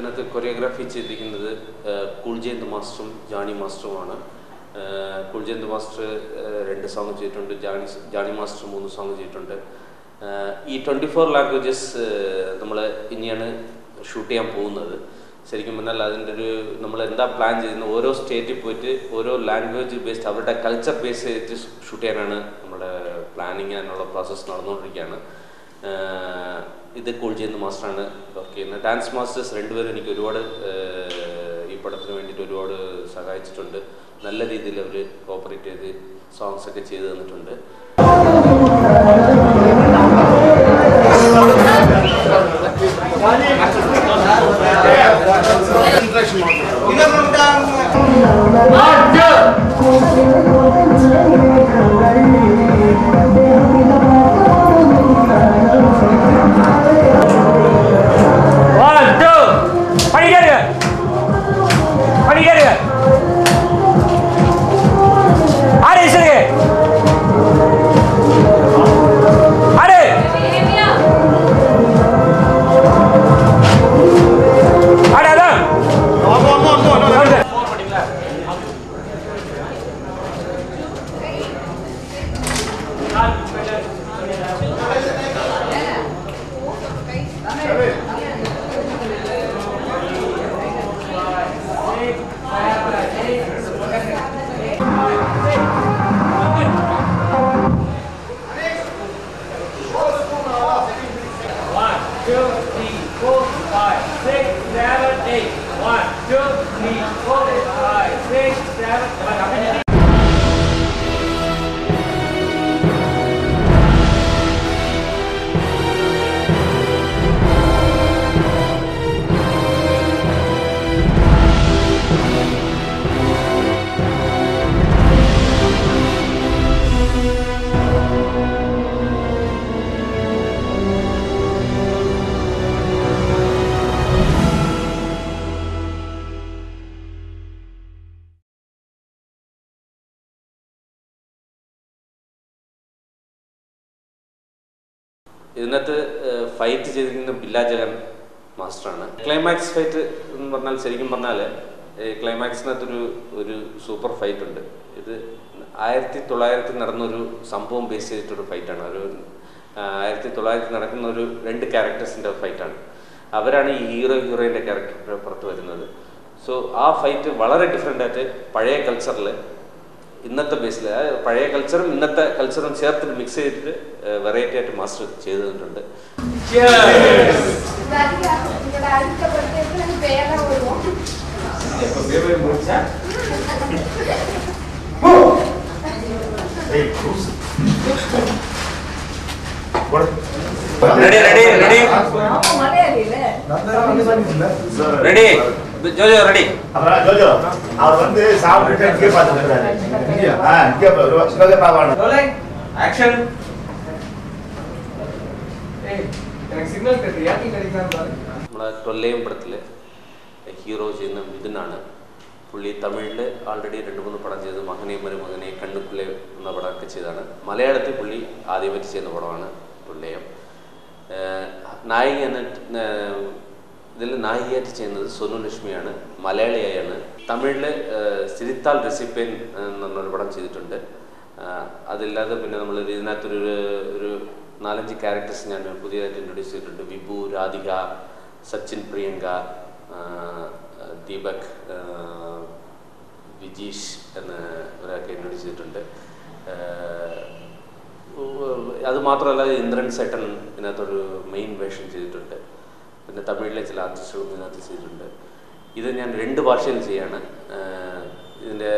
ഇതിനകത്ത് കൊറിയോഗ്രാഫി ചെയ്തിരിക്കുന്നത് കൂൾജയന്ത് മാസ്റ്ററും Johnny മാസ്റ്ററുമാണ്. കൂൾജയന്ത് master 2 song ചെയ്തിട്ടുണ്ട്, ജാണി മാസ്റ്റർ 3 സോങ് ചെയ്തിട്ടുണ്ട്. ഈ 24 ലാംഗ്വേജസ് നമ്മൾ ഇനിയാണ് ഷൂട്ട് ചെയ്യാൻ പോകുന്നത്. ശരിക്കും പറഞ്ഞാൽ അതിൻ്റെ നമ്മൾ എന്താ പ്ലാൻ ചെയ്യുന്നത്, ഓരോ സ്റ്റേറ്റിൽ പോയിട്ട് ഓരോ ലാംഗ്വേജ് ബേസ്ഡ് അവരുടെ കൾച്ചർ ബേസ് ചെയ്തിട്ട് ഷൂട്ട് ചെയ്യാനാണ് നമ്മുടെ പ്ലാനിങ്, അതിനുള്ള പ്രോസസ്സ് നടന്നുകൊണ്ടിരിക്കുകയാണ്. ഇത് കൂൾജയന്ത് മാസ്റ്ററാണ് വർക്ക് ചെയ്യുന്നത്. ഡാൻസ് മാസ്റ്റേഴ്സ് 2 പേരും എനിക്ക് ഒരുപാട് ഈ പടത്തിന് വേണ്ടിയിട്ട് ഒരുപാട് സഹായിച്ചിട്ടുണ്ട്. നല്ല രീതിയിൽ അവർ കോപ്പറേറ്റ് ചെയ്ത് സോങ്സ് ഒക്കെ ചെയ്തു തന്നിട്ടുണ്ട്. ഇതിനകത്ത് ഫൈറ്റ് ചെയ്തിരിക്കുന്ന ബില്ലാജഗൻ മാസ്റ്ററാണ്. ക്ലൈമാക്സ് ഫൈറ്റ് എന്ന് പറഞ്ഞാൽ ശരിക്കും പറഞ്ഞാൽ ക്ലൈമാക്സിനകത്തൊരു സൂപ്പർ ഫൈറ്റ് ഉണ്ട്. ഇത് 1900 നടന്നൊരു സംഭവം ബേസ് ചെയ്തിട്ടൊരു ഫൈറ്റാണ്. 1900 നടക്കുന്ന 2 ക്യാരക്ടേഴ്സിൻ്റെ ഫൈറ്റാണ്. അവരാണ് ഈ ഹീറോയിൻ്റെ ക്യാരക്ടർ പുറത്ത് വരുന്നത്. സോ ആ ഫൈറ്റ് വളരെ ഡിഫറെൻ്റ് ആയിട്ട് പഴയ കൾച്ചറിൽ ഇന്നത്തെ ബേസിൽ പഴയ കൾച്ചറും ഇന്നത്തെ കൾച്ചറും ചേർത്ത് മിക്സ് ചെയ്തിട്ട് വെറൈറ്റി ആയിട്ട് മാസ്റ്റർ ചെയ്തു തന്നിട്ടുണ്ട്. Jojo ready. Jojo. Awak வந்து சாப்பிட்டு இங்கே பாத்துக்கறாரு. இங்கே ஸ்லோகே பாக்கணும். Rolling. Action. எனக்கு சிக்னல் கட்டியா நீ கடிக்கலாம் பாரு. നമ്മളെ ടൊല്ലയം പടത്തിലെ ഹീറോ ചെയ്യുന്ന മിഥുനാണ്. പുള്ളി തമിഴിൽ ഓൾറെഡി 2-3 പടം ചെയ്ത് മകനെ മരുമകനെ കണ്ണുക്കുള്ളേ എന്ന പടമൊക്കെ ചെയ്താണ്. മലയാളത്തിൽ പുള്ളി ആദ്യമായിട്ട് ചെയ്യുന്ന പടമാണ് ടൊല്ലയം. നായിക ഇതിൽ നായികയായിട്ട് ചെയ്യുന്നത് സോനു ലക്ഷ്മിയാണ്, മലയാളിയായാണ്. തമിഴിൽ സിരിത്താൽ റെസിപ്പേൻ എന്നൊരു പടം ചെയ്തിട്ടുണ്ട്. അതില്ലാതെ പിന്നെ നമ്മൾ ഇതിനകത്തൊരു 4-5 ക്യാരക്ടേഴ്സ് ഞാൻ പുതിയതായിട്ട് ഇൻട്രൊഡ്യൂസ് ചെയ്തിട്ടുണ്ട്. വിഭു, രാധിക, സച്ചിൻ, പ്രിയങ്ക, ദീപക്, വിജീഷ് എന്നവരൊക്കെ ഇൻട്രൊഡ്യൂസ് ചെയ്തിട്ടുണ്ട്. അതുമാത്രമല്ല ഇന്ദ്രൻ സേട്ടൻ ഇതിനകത്തൊരു മെയിൻ വേഷം ചെയ്തിട്ടുണ്ട്. പിന്നെ തമിഴിലെ ചില ആർട്ടിസ്റ്റുകളും ഇതിനകത്ത് ചെയ്തിട്ടുണ്ട്. ഇത് ഞാൻ 2 ഭാഷയിൽ ചെയ്യാണ്. ഇതിൻ്റെ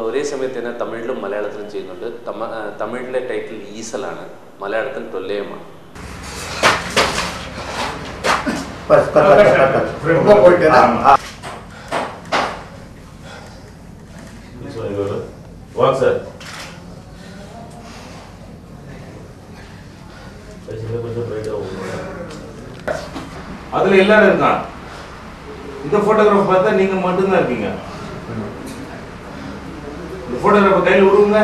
ഒരേ സമയത്ത് തന്നെ തമിഴിലും മലയാളത്തിലും ചെയ്യുന്നുണ്ട്. തമിഴിലെ ടൈറ്റിൽ ഈസലാണ്, മലയാളത്തിൽ ടൊല്ലയമാണ്. அதுல எல்லாரும் இருக்கான். இந்த போட்டோகிராஃப் பார்த்தா நீங்க மட்டும்தான் இருக்கீங்க. இந்த போட்டோகிராஃப் கையில் விடுங்க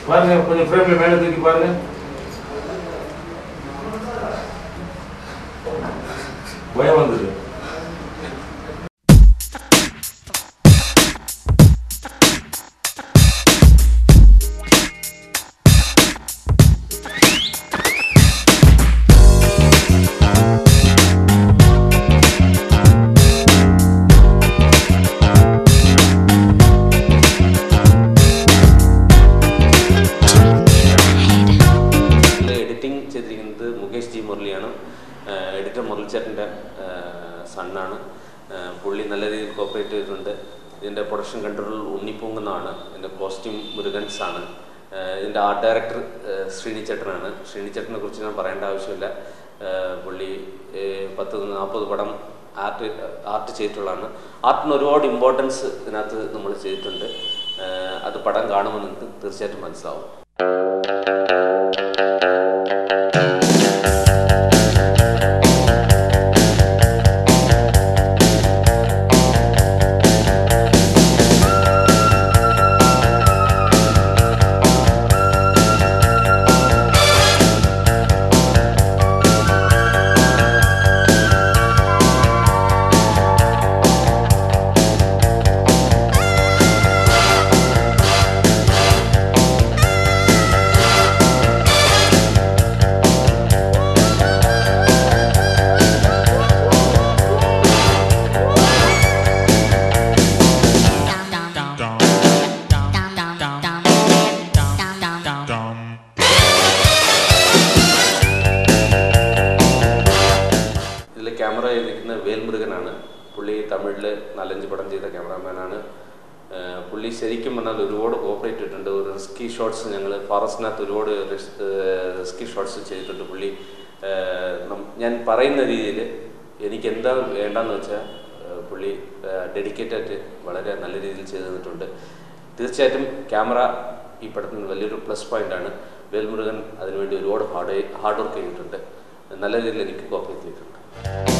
பாருங்க, கொஞ்சம் ஃப்ரேம்ல மேல தூக்கி பாருங்க. பயம் வந்தது. എഡിറ്റർ മുരളിച്ചേട്ടൻ്റെ സണ്ണാണ്. പുള്ളി നല്ല രീതിയിൽ കോപ്പറേറ്റ് ചെയ്തിട്ടുണ്ട്. ഇതിൻ്റെ പ്രൊഡക്ഷൻ കൺട്രോൾ ഉണ്ണിപ്പൂങ്ങെന്നാണ്. ഇതിൻ്റെ കോസ്റ്റ്യൂം മുരുകൻസ് ആണ്. ഇതിൻ്റെ ആർട്ട് ഡയറക്ടർ ശ്രീനിച്ചേട്ടനാണ്. ശ്രീനിച്ചേട്ടനെ കുറിച്ച് ഞാൻ പറയേണ്ട ആവശ്യമില്ല. പുള്ളി 40 പടം ആർട്ട് ചെയ്തിട്ടുള്ളതാണ്. ആർട്ടിന് ഒരുപാട് ഇമ്പോർട്ടൻസ് ഇതിനകത്ത് നമ്മൾ ചെയ്തിട്ടുണ്ട്. അത് പടം കാണുമ്പോൾ നിങ്ങൾക്ക് തീർച്ചയായിട്ടും മനസ്സിലാവും. ക്യാമറ ചെയ്തിരിക്കുന്ന വേൽമുരുകനാണ്. പുള്ളി തമിഴിൽ 4-5 പടം ചെയ്ത ക്യാമറാമാനാണ്. പുള്ളി ശരിക്കും പറഞ്ഞാൽ ഒരുപാട് കോപ്പറേറ്റ് ചെയ്തിട്ടുണ്ട്. ഒരു റിസ്കി ഷോട്ട്സ് ഞങ്ങൾ ഫോറസ്റ്റിനകത്ത് ഒരുപാട് റിസ്കി ഷോട്ട്സ് ചെയ്തിട്ടുണ്ട്. പുള്ളി ഞാൻ പറയുന്ന രീതിയിൽ എനിക്ക് എന്താ വേണ്ടെന്ന് വെച്ചാൽ പുള്ളി ഡെഡിക്കേറ്റഡ് വളരെ നല്ല രീതിയിൽ ചെയ്തു തന്നിട്ടുണ്ട്. തീർച്ചയായിട്ടും ക്യാമറ ഈ പടത്തിന് വലിയൊരു പ്ലസ് പോയിൻ്റാണ്. വേൽമുരുകൻ അതിനുവേണ്ടി ഒരുപാട് ഹാർഡ് വർക്ക് ചെയ്തിട്ടുണ്ട്. നല്ല രീതിയിൽ എനിക്ക് കോപ്പറേറ്റ് ചെയ്തിട്ടുണ്ട്.